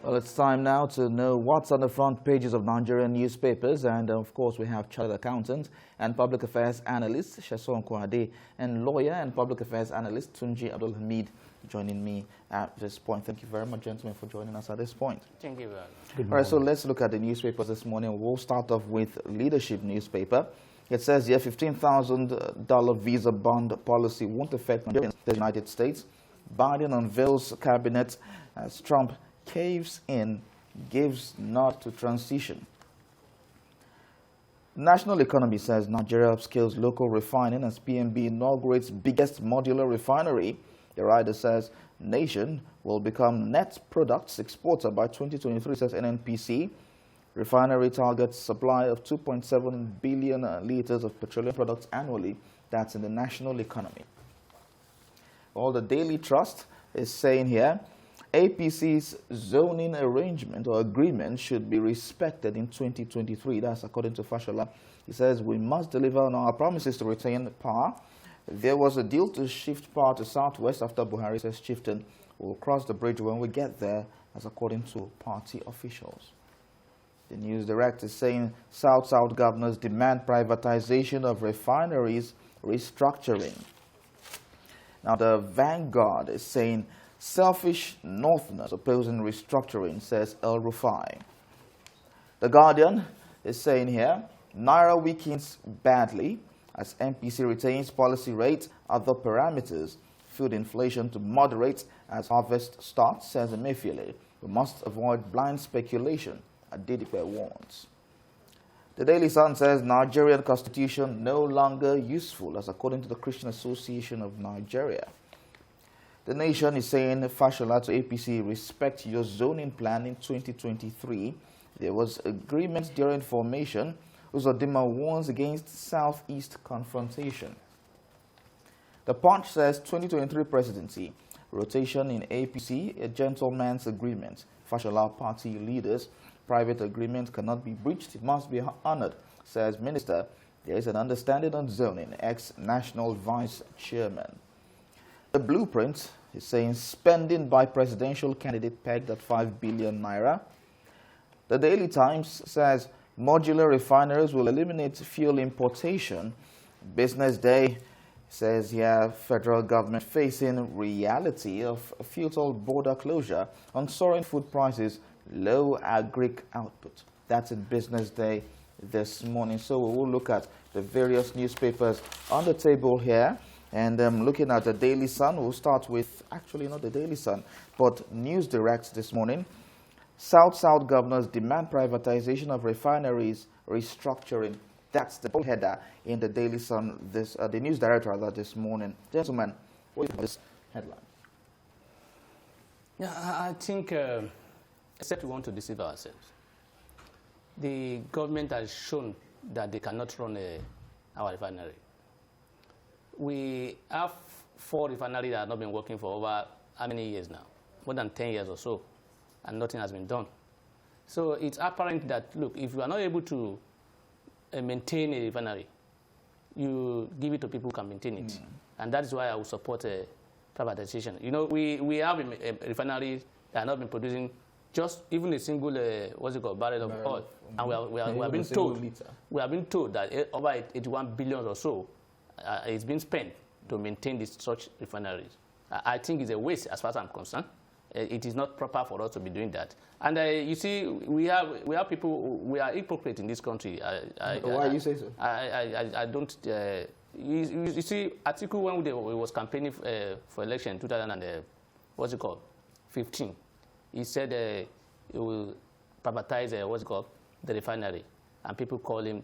Well, it's time now to know what's on the front pages of Nigerian newspapers. And of course, we have chartered accountant and public affairs analyst Sheson Kwade and lawyer and public affairs analyst Tunji Abdul Hamid joining me at this point. Thank you very much, gentlemen, for joining us at this point. Thank you very much. Good morning. All right, so let's look at the newspapers this morning. We'll start off with Leadership newspaper. It says here $15,000 visa bond policy won't affect Nigerians in the United States. Biden unveils cabinet as Trump caves in, gives nod to transition. National Economy says Nigeria upscales local refining as PMB inaugurates biggest modular refinery. The rider says nation will become net products exporter by 2023, says NNPC. Refinery targets supply of 2.7 billion liters of petroleum products annually. That's in the National Economy. All the Daily Trust is saying here, APC's zoning arrangement or agreement should be respected in 2023. That's according to Fashola. He says we must deliver on our promises to retain power. There was a deal to shift power to Southwest after Buhari says Chieftain will cross the bridge when we get there, as according to party officials. The News Direct is saying South-South governors demand privatization of refineries, restructuring. Now the Vanguard is saying selfish Northerners opposing restructuring, says El Rufai. The Guardian is saying here, Naira weakens badly as MPC retains policy rate, other parameters. Food inflation to moderate as harvest starts, says Emefiele. We must avoid blind speculation, Adedipe warns. The Daily Sun says Nigerian constitution no longer useful, as according to the Christian Association of Nigeria. The Nation is saying Fashola to APC, respect your zoning plan in 2023. There was agreement during formation. Uzodinma warns against Southeast confrontation. The Punch says 2023 presidency, rotation in APC, a gentleman's agreement. Fashola party leaders, private agreement cannot be breached, it must be honored, says Minister. There is an understanding on zoning, ex-National Vice Chairman. The Blueprint is saying spending by presidential candidate pegged at 5 billion naira. The Daily Times says modular refineries will eliminate fuel importation. Business Day says here federal government facing reality of a futile border closure on soaring food prices, low agric output. That's in Business Day this morning. So we will look at the various newspapers on the table here. And looking at the Daily Sun, we'll start with, actually not the Daily Sun, but News Direct this morning. South-South governors demand privatization of refineries, restructuring. That's the header in the Daily Sun, the News Direct rather, this morning. Gentlemen, what is this headline? Yeah, I think, except we want to deceive ourselves, the government has shown that they cannot run our refinery. We have 4 refineries that have not been working for over how many years now? More than 10 years or so, and nothing has been done. So it's apparent that, look, if you are not able to maintain a refinery, you give it to people who can maintain it. And that is why I will support privatization. You know, we have a refinery that has not been producing just even a single, barrel of oil. And we have been told that over 81 billion or so it's been spent to maintain these such refineries. I think it's a waste as far as I'm concerned. It is not proper for us to be doing that. And you see, we have people, we are hypocrites in this country. Why you say so? I don't. You see, Atiku when he was campaigning for election 15, he said he will privatize the refinery, and people call him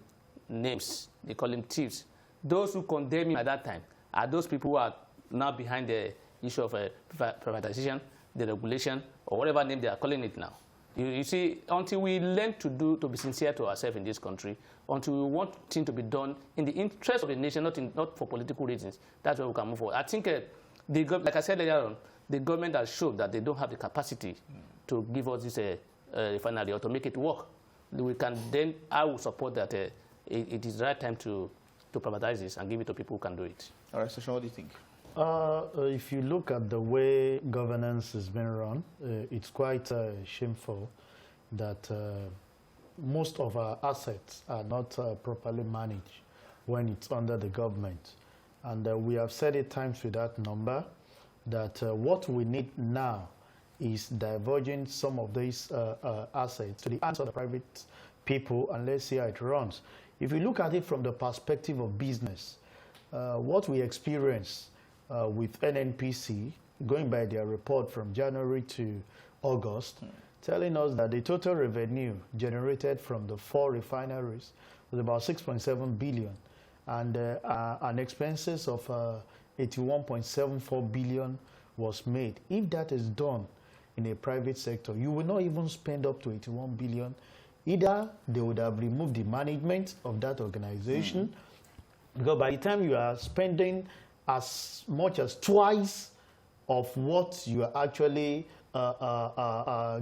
names. They call him thieves. Those who condemn him at that time are those people who are now behind the issue of privatization, the regulation, or whatever name they are calling it now. You see, until we learn to be sincere to ourselves in this country, until we want things to be done in the interest of the nation, not for political reasons, that's where we can move forward. I think, like I said earlier on, the government has shown that they don't have the capacity to give us this refinery or to make it work. We can then, I will support that it is the right time to privatize this and give it to people who can do it. All right, Session, what do you think? If you look at the way governance has been run, it's quite shameful that most of our assets are not properly managed when it's under the government. And we have said it times with that number that what we need now is diverging some of these assets to the hands of the private people, and let's see how it runs. If you look at it from the perspective of business, what we experience with NNPC, going by their report from January to August, telling us that the total revenue generated from the 4 refineries was about 6.7 billion, and an expenses of 81.74 billion was made. If that is done in a private sector, you will not even spend up to 81 billion. Either they would have removed the management of that organization, because by the time you are spending as much as twice of what you are actually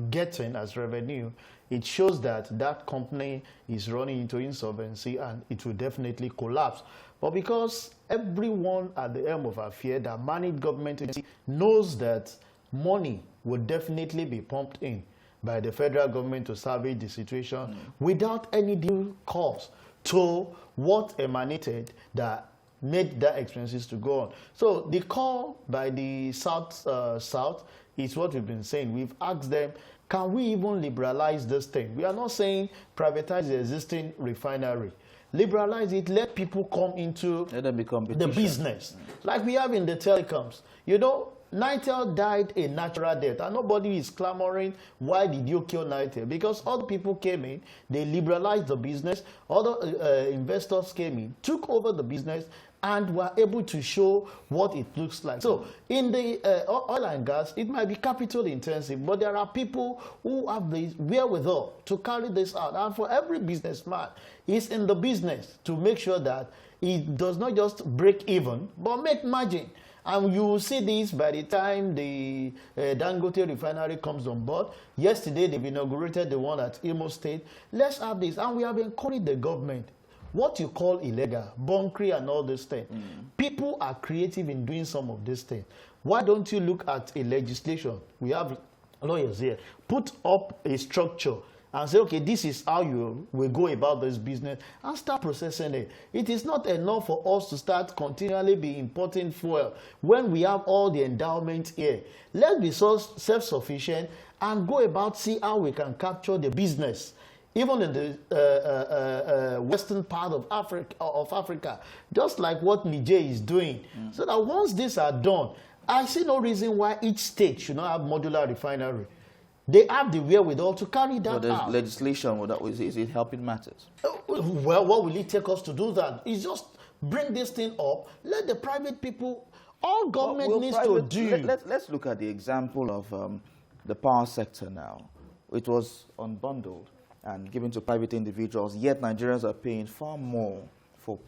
getting as revenue, it shows that that company is running into insolvency and it will definitely collapse. But because everyone at the helm of affair that manage government agency knows that money will definitely be pumped in by the federal government to salvage the situation without any due cause to what emanated that made that expenses to go on. So the call by the South is what we've been saying. We've asked them, can we even liberalize this thing? We are not saying privatize the existing refinery. Liberalize it, let people come into the business. Like we have in the telecoms. You know, Nitel died a natural death, and nobody is clamoring, why did you kill Nitel? Because other people came in, they liberalized the business, other investors came in, took over the business, and were able to show what it looks like. So in the oil and gas, it might be capital intensive, but there are people who have the wherewithal to carry this out. And for every businessman, he's in the business to make sure that it does not just break even, but make margin. And you will see this by the time the Dangote refinery comes on board. Yesterday, they've inaugurated the one at Imo State. Let's have this. And we have encouraged the government. What you call illegal, bunkering and all these things. People are creative in doing some of these things. Why don't you look at a legislation? We have lawyers here. Put up a structure and say, okay, this is how you will go about this business, and start processing it. It is not enough for us to start continually be importing fuel when we have all the endowments here. Let's be self-sufficient and go about see how we can capture the business. Even in the western part of Africa, just like what Niger is doing. So that once these are done, I see no reason why each state should not have modular refinery. They have the wherewithal to carry that out. Legislation, is it helping matters? Well, what will it take us to do that? It's just bring this thing up, let the private people, all government needs to do. Let's look at the example of the power sector now. It was unbundled and given to private individuals, yet Nigerians are paying far more for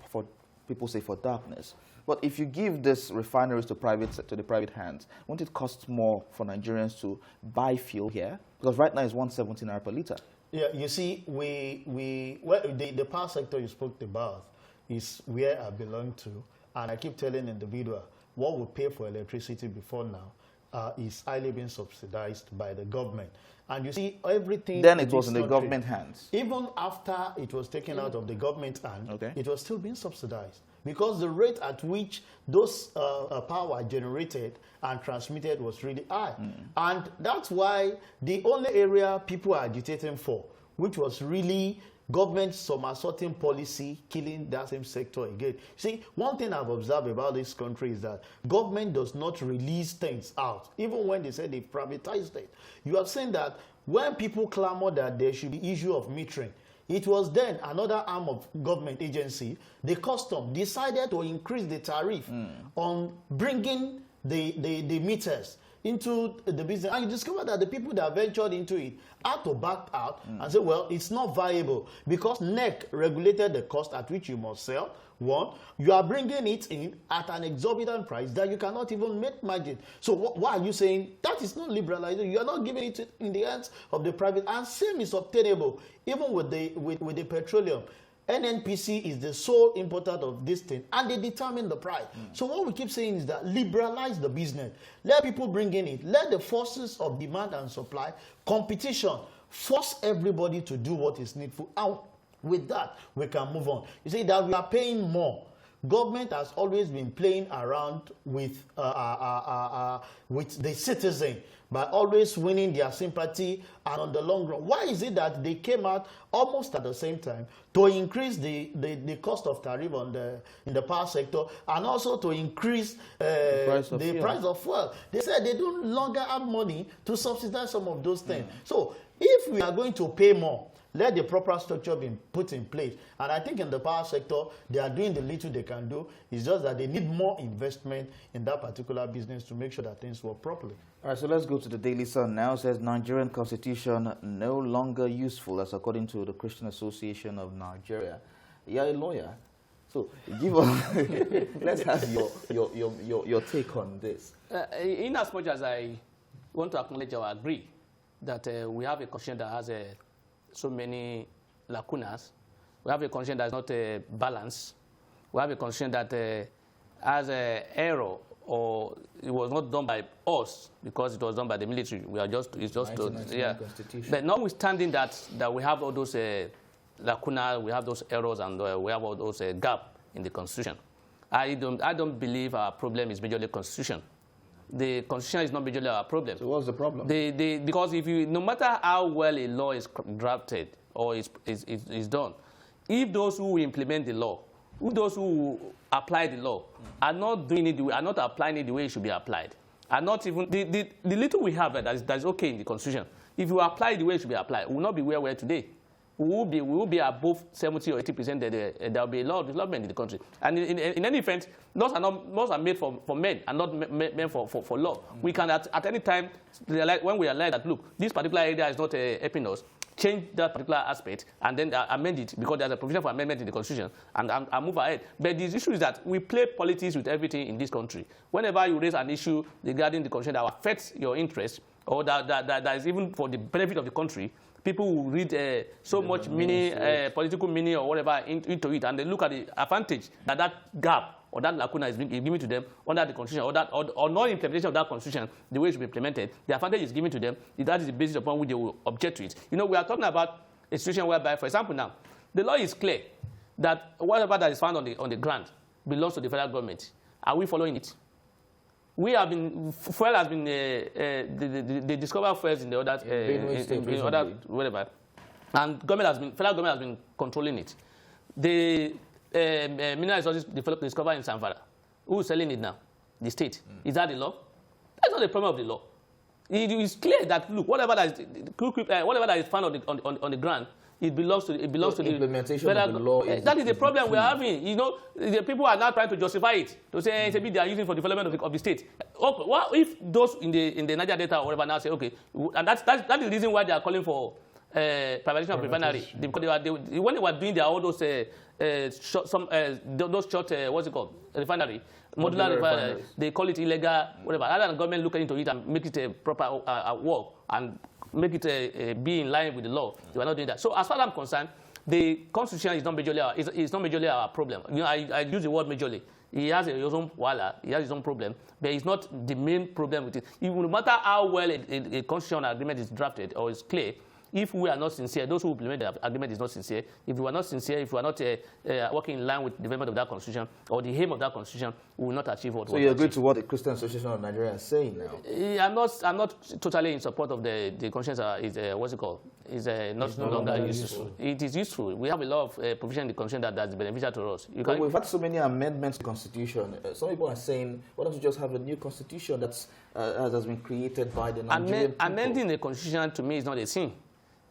people say for darkness. But if you give this refineries to the private hands, won't it cost more for Nigerians to buy fuel here? Because right now it's 117 naira per liter. Yeah, you see, the power sector you spoke about is where I belong to, and I keep telling individuals what we pay for electricity before now is highly being subsidized by the government. And you see, everything... Then it was in the government hands. Even after it was taken out of the government hand, it was still being subsidized. Because the rate at which those power generated and transmitted was really high. And that's why the only area people are agitating for, which was really government somersaulting policy, killing that same sector again. See, one thing I've observed about this country is that government does not release things out, even when they say they've privatized it. You have seen that when people clamor that there should be issue of metering, it was then another arm of government agency, the custom, decided to increase the tariff on bringing the meters into the business. And you discover that the people that ventured into it had to back out and say, well, it's not viable because NEC regulated the cost at which you must sell. One, you are bringing it in at an exorbitant price that you cannot even make margin. So why are you saying that is not liberalization? You are not giving it in the hands of the private. And same is obtainable even with the petroleum. NNPC is the sole importer of this thing, and they determine the price. So what we keep saying is that liberalize the business. Let people bring in it. Let the forces of demand and supply, competition, force everybody to do what is needful. And with that, we can move on. You see that we are paying more. Government has always been playing around with the citizen by always winning their sympathy, and on the long run. Why is it that they came out almost at the same time to increase the cost of tariff in the power sector, and also to increase the price of fuel? They said they no longer have money to subsidize some of those things. So if we are going to pay more, let the proper structure be put in place. And I think in the power sector, they are doing the little they can do. It's just that they need more investment in that particular business to make sure that things work properly. All right, so let's go to the Daily Sun now. It says Nigerian constitution no longer useful, as according to the Christian Association of Nigeria. You're a lawyer, so give us, let's have your take on this. In as much as I want to acknowledge or agree that we have a constitution that has so many lacunas, we have a constitution that is not balanced, we have a constitution that has an error, or it was not done by us because it was done by the military. We are just, it's just, yeah. But notwithstanding that we have all those lacuna, we have those errors, and we have all those gap in the constitution. I don't believe our problem is majorly constitution. The constitution is not majorly our problem. So what's the problem? Because if you, no matter how well a law is drafted or is done, if those who implement the law, those who apply the law are not doing it, are not applying it the way it should be applied, are not even the little we have that is okay in the constitution. If you apply it the way it should be applied, we will not be where we are today. We will be above 70 or 80% that there will be a lot of development in the country. And in any event, laws are made for men and not meant for law. We can at any time realize, when we realize that, look, this particular area is not helping us, change that particular aspect and then amend it, because there's a provision for amendment in the constitution, and move ahead. But the issue is that we play politics with everything in this country. Whenever you raise an issue regarding the constitution that affects your interest, or that is even for the benefit of the country, people will read so much political meaning or whatever into it, and they look at the advantage that gap or that lacuna is given to them under the constitution, or non-implementation of that constitution the way it should be implemented. The advantage is given to them. That is the basis upon which they will object to it. You know, we are talking about a situation whereby, for example, now the law is clear that whatever that is found on the ground belongs to the federal government. Are we following it? We have been, fuel has been, they discover fuels in the other, in other, whatever, and federal government has been controlling it. The mineral resources discovered in Sanfara, who is selling it now? The state. Is that the law? That's not the problem of the law. It is clear that, look, whatever that is found on the ground, it belongs to the implementation of the law. That is the problem we are having. You know, the people are now trying to justify it. To say maybe they are using for development of the state. Okay, what if those in the Niger Delta or whatever now say, okay, and that is the reason why they are calling for privatization of refinery, because when they were doing their all those short what's it called, refinery, modular refinery, they call it illegal, whatever. Rather than government look into it and make it a proper work and make it be in line with the law, they were not doing that. So as far as I'm concerned, the constitution is not majorly our problem. You know, I use the word majorly. He has his own wala, he has his own problem, but it's not the main problem with it. No matter how well a constitutional agreement is drafted or is clear, if we are not sincere, those who implement the agreement is not sincere. If we are not sincere, if we are not working in line with the development of that constitution or the aim of that constitution, we will not achieve what we want. So you agree to what the Christian Association of Nigeria is saying now? I'm not totally in support of the constitution. What's it called? Is no longer useful. It is useful. We have a lot of provision in the constitution that's beneficial to us. We've had so many amendments to the constitution. Some people are saying, why don't you just have a new constitution that has been created by the Nigerian people? Amending the constitution to me is not a sin.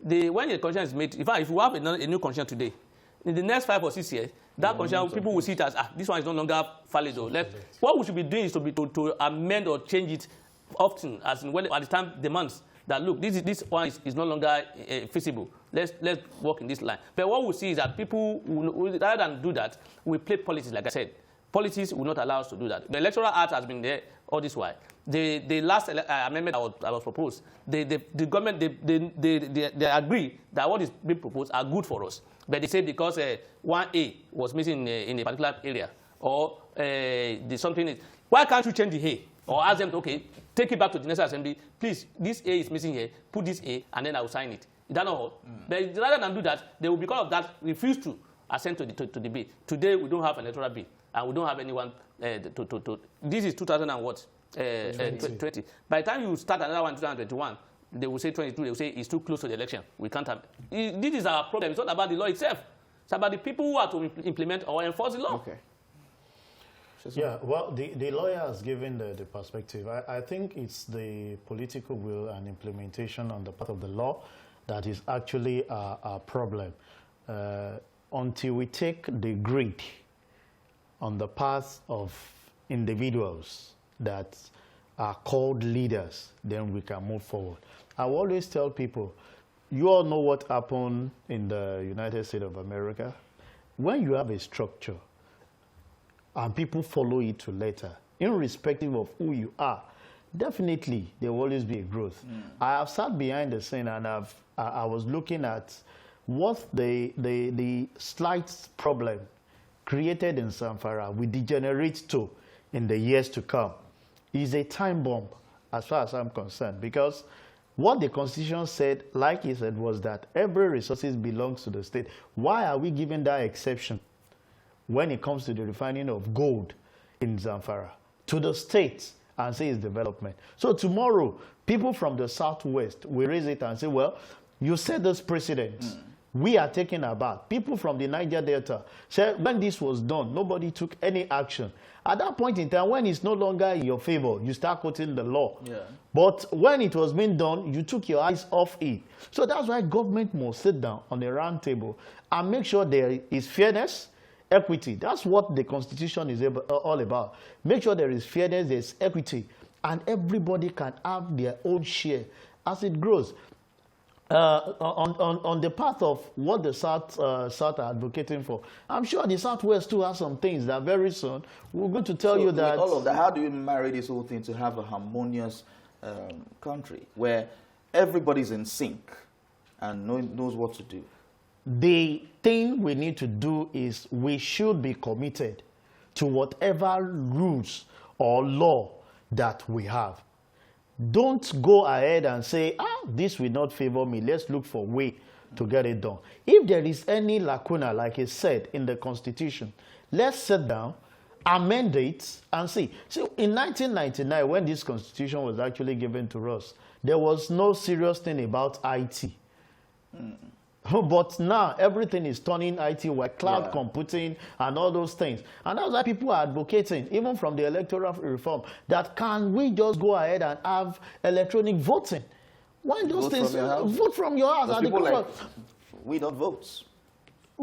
When the constitution is made, in fact, if we have a new constitution today, in the next 5 or 6 years, that constitution, people will see it as, this one is no longer valid. What we should be doing is to amend or change it often, as in when at the time demands that, look, this one is no longer feasible. Let's work in this line. But what we see is that people, rather than do that, we play politics, like I said. Politics will not allow us to do that. The electoral act has been there all this while. The last amendment that was proposed, the government, they agree that what is being proposed are good for us. But they say because 1A was missing in a particular area, or something is, why can't you change the A? Or ask them to, okay, take it back to the National Assembly. Please, this A is missing here. Put this A, and then I will sign it. Is that not all? But rather than do that, they will, because of that, refuse to assent to the bill. Today, we don't have an electoral bill, and we don't have anyone this is 2000 and what? 20. By the time you start another one, 2021, they will say 22. They will say it's too close to the election. We can't have. This is our problem. It's not about the law itself. It's about the people who are to implement or enforce the law. Okay. Yeah, well, the lawyer has given the perspective. I think it's the political will and implementation on the part of the law that is actually a problem. Until we take the grid on the path of individuals that are called leaders, then we can move forward. I always tell people, you all know what happened in the United States of America. When you have a structure, and people follow it to letter, irrespective of who you are, definitely there will always be a growth. I have sat behind the scene and I was looking at what the slight problem created in Zamfara will degenerate to in the years to come is a time bomb as far as I'm concerned, because what the Constitution said, like he said, was that every resources belongs to the state. Why are we given that exception when it comes to the refining of gold in Zamfara to the state and say it's development? So tomorrow, people from the southwest will raise it and say, well, you set this precedent. We are taking a bath. People from the Niger Delta said when this was done, nobody took any action. At that point in time, when it's no longer in your favor, you start quoting the law. Yeah. But when it was being done, you took your eyes off it. So that's why government must sit down on a round table and make sure there is fairness, equity. That's what the Constitution is all about. Make sure there is fairness, there is equity, and everybody can have their own share as it grows. On the path of what the South are advocating for, I'm sure the Southwest too has some things that very soon we're going to tell you that. All of that, how do you marry this whole thing to have a harmonious country where everybody's in sync and knows what to do? The thing we need to do is we should be committed to whatever rules or law that we have. Don't go ahead and say, this will not favor me. Let's look for a way to get it done. If there is any lacuna, like I said, in the Constitution, let's sit down, amend it, and see. So in 1999, when this Constitution was actually given to us, there was no serious thing about IT. But now everything is turning IT, like cloud computing and all those things. And that's why people are advocating, even from the electoral reform, that can we just go ahead and have electronic voting? Why those things? Vote from your house. People like, we don't vote.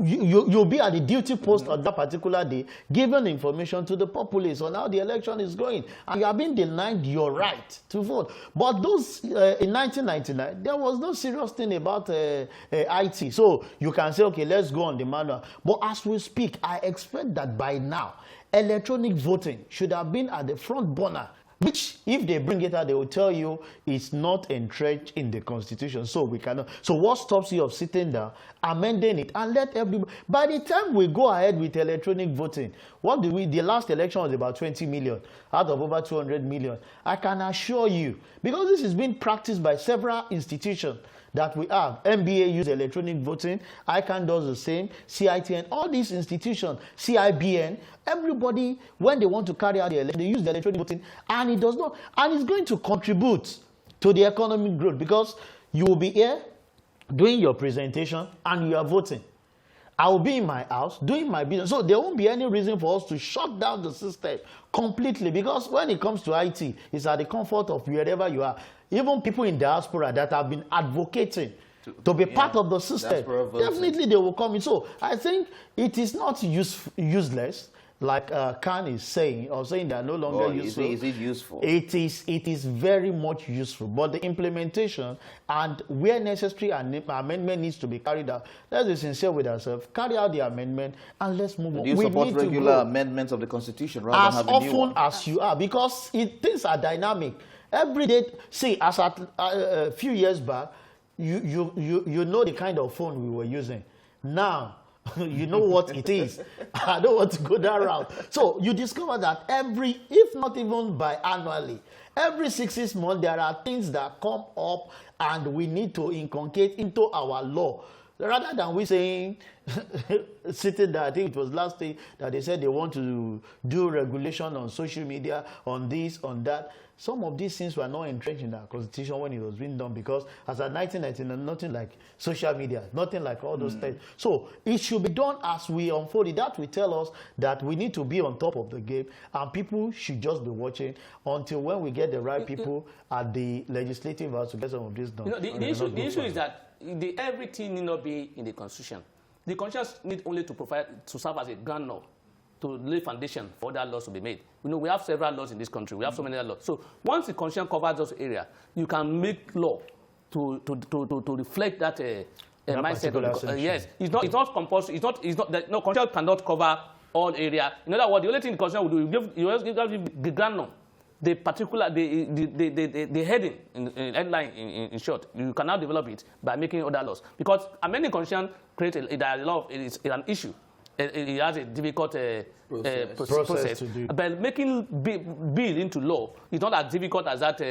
You'll be at the duty post on that particular day, giving information to the populace on how the election is going, and you are being denied your right to vote. But those in 1999, there was no serious thing about IT. So you can say, okay, let's go on the manual. But as we speak, I expect that by now, electronic voting should have been at the front burner, which, if they bring it out, they will tell you it's not entrenched in the Constitution. So we cannot. So what stops you of sitting down, amending it, and let everybody? By the time we go ahead with electronic voting, what do we? The last election was about 20 million out of over 200 million. I can assure you, because this is being practiced by several institutions that we have. MBA use electronic voting, ICANN does the same, CITN, all these institutions, CIBN, everybody, when they want to carry out the election, they use the electronic voting, and it does not, and it's going to contribute to the economic growth, because you will be here doing your presentation and you are voting. I will be in my house doing my business. So there won't be any reason for us to shut down the system completely, because when it comes to IT, it's at the comfort of wherever you are. Even people in diaspora that have been advocating to be part of the system, definitely they will come in. So I think it is not useless. like Khan is saying, or saying they are no longer useful. Is it useful? It is very much useful, but the implementation and where necessary, an amendment needs to be carried out. Let's be sincere with ourselves. Carry out the amendment and let's move on. Do you support regular amendments of the Constitution rather than having new ones? As often as you are, because things are dynamic. Every day, see, as at a few years back, you know the kind of phone we were using. Now, you know what it is. I don't want to go that route. So you discover that if not even biannually, every 6 months, there are things that come up and we need to inculcate into our law. Rather than we saying, sitting there, I think it was last day that they said they want to do regulation on social media, on this, on that. Some of these things were not entrenched in our constitution when it was being done, because as of 1999, nothing like social media, nothing like all those things. So it should be done as we unfold it. That will tell us that we need to be on top of the game, and people should just be watching until when we get the right people at the legislative house to get some of this done. The issue is that everything need not be in the Constitution. The Constitution need only to serve as a ground law, to lay foundation for other laws to be made. We have several laws in this country. We have so many other laws. So once the Constitution covers those areas, you can make law to reflect that mindset of the, yes, it's not compulsory. No, Constitution cannot cover all area. In other words, the only thing the Constitution will do, you give the ground law, the particular the heading in headline in short. You can now develop it by making other laws, because amending Constitution creates it's an issue. It has a difficult process. But making bill into law is not as difficult as that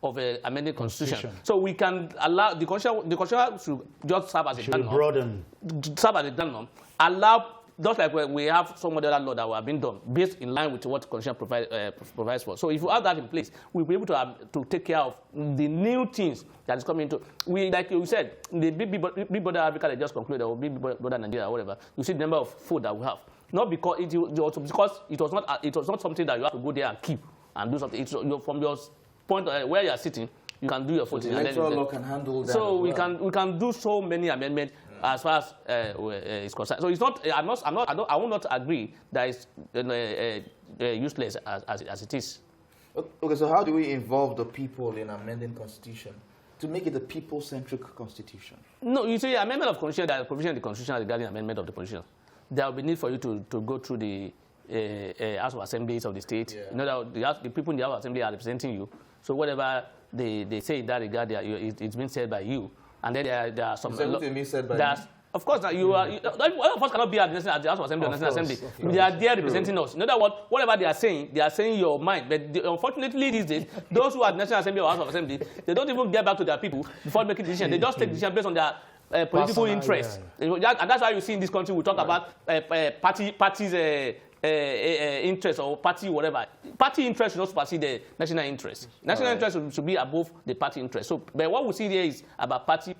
of amending Constitution. So we can allow the Constitution should just serve as a ground norm. Broaden. Serve as a ground norm. Allow, just like we have some other law that have been done based in line with what Constitution provides for. So if you have that in place, we'll be able to take care of the new things that is coming into. Like you said, the Big Brother Africa that just concluded, or Big Brother Nigeria, or whatever, you see the number of food that we have. Not because it was not something that you have to go there and keep and do something. It's from your point where you are sitting, you can do your food. The electoral law can handle that. So we can do so many amendments as far as it's concerned. So it's not. I will not agree that it's useless as it is. Okay, so how do we involve the people in amending Constitution to make it a people-centric Constitution? No, you see, amendment of Constitution, there are provision in the Constitution regarding amendment of the Constitution. There will be need for you to go through the House of Assemblies of the state. Yeah. You know that the people in the House of Assembly are representing you. So whatever they say in that regard, it's been said by you. And then there are some. Said by me? Of course, all of us cannot be at the House of Assembly or National Assembly. They are there representing us. In other words, whatever they are saying your mind. But unfortunately, these days, those who are at National Assembly or House of Assembly, they don't even get back to their people before making decisions. They just take decisions based on their political interest. Yeah. And that's why you see in this country, we talk about parties' interest or party whatever. Party interest should not supersede the national interest. National interest should be above the party interest. So, but what we see here is about party.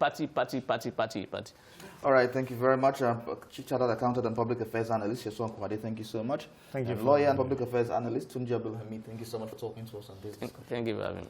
All right, thank you very much. Chartered Accountant and Public Affairs Analyst, Yeson Kwade, thank you so much. Thank you. Lawyer and Public Affairs Analyst, Tunji Abdulhamid, thank you so much for talking to us on this. Thank you for having me.